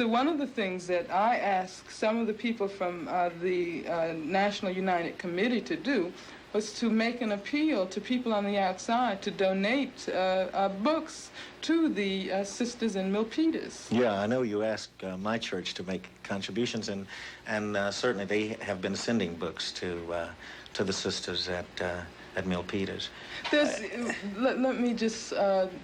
So one of the things that I asked some of the people from the National United Committee to do was to make an appeal to people on the outside to donate books to the sisters in Milpitas. Yeah, I know you asked my church to make contributions, and certainly they have been sending books to the sisters at Milpitas. Let me just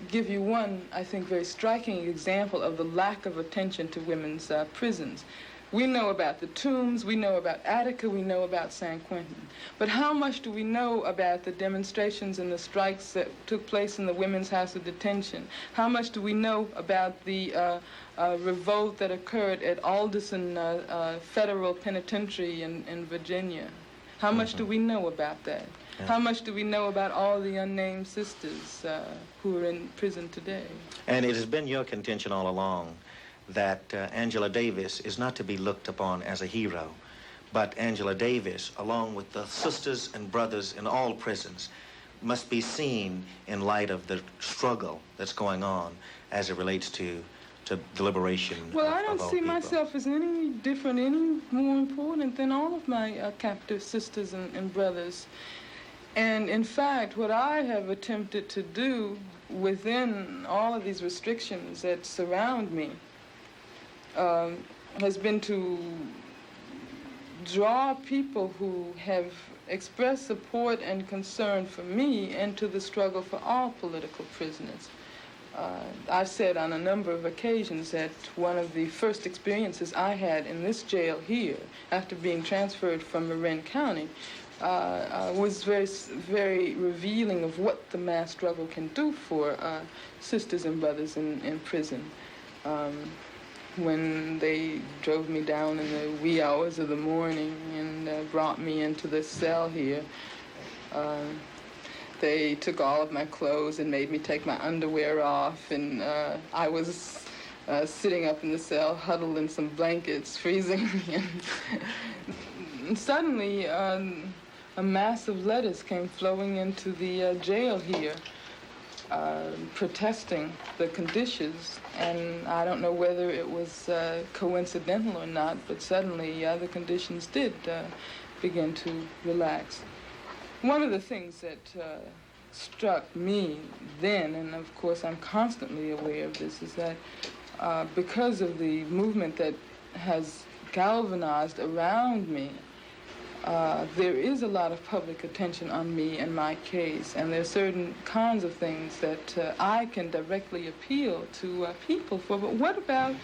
give you one, I think, very striking example of the lack of attention to women's prisons. We know about the Tombs, we know about Attica, we know about San Quentin. But how much do we know about the demonstrations and the strikes that took place in the Women's House of Detention? How much do we know about the revolt that occurred at Alderson Federal Penitentiary in Virginia? How much do we know about that? Yeah. How much do we know about all the unnamed sisters who are in prison today? And it has been your contention all along that Angela Davis is not to be looked upon as a hero, but Angela Davis, along with the sisters and brothers in all prisons, must be seen in light of the struggle that's going on as it relates to the liberation Well, of I don't all see people. myself as any different, any more important than all of my captive sisters and brothers. And in fact, what I have attempted to do within all of these restrictions that surround me has been to draw people who have expressed support and concern for me into the struggle for all political prisoners. I've said on a number of occasions that one of the first experiences I had in this jail here, after being transferred from Marin County, was very revealing of what the mass struggle can do for sisters and brothers in prison. When they drove me down in the wee hours of the morning and brought me into the cell here, they took all of my clothes and made me take my underwear off, and I was sitting up in the cell, huddled in some blankets, freezing. And suddenly, a mass of letters came flowing into the jail here, protesting the conditions. And I don't know whether it was coincidental or not, but suddenly the conditions did begin to relax. One of the things that struck me then, and of course I'm constantly aware of this, is that because of the movement that has galvanized around me, there is a lot of public attention on me and my case, and there are certain kinds of things that I can directly appeal to people for. But what about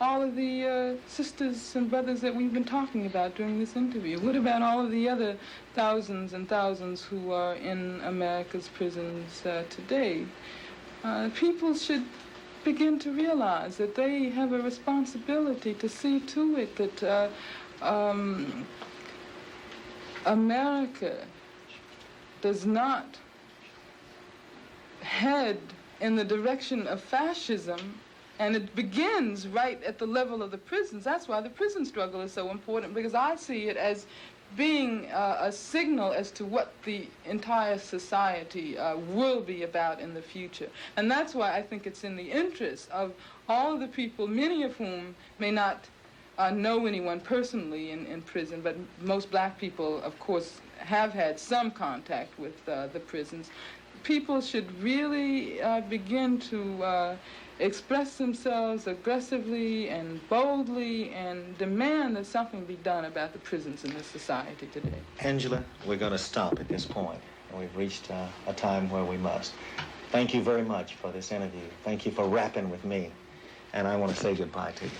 all of the sisters and brothers that we've been talking about during this interview? What about all of the other thousands and thousands who are in America's prisons today? People should begin to realize that they have a responsibility to see to it that America does not head in the direction of fascism, and it begins right at the level of the prisons. That's why the prison struggle is so important, because I see it as being a signal as to what the entire society will be about in the future. And that's why I think it's in the interest of all of the people, many of whom may not know anyone personally in prison, but most black people, of course, have had some contact with the prisons. People should really begin to express themselves aggressively and boldly and demand that something be done about the prisons in this society today. Angela, we're going to stop at this point, and we've reached a time where we must. Thank you very much for this interview. Thank you for rapping with me, and I want to say goodbye to you.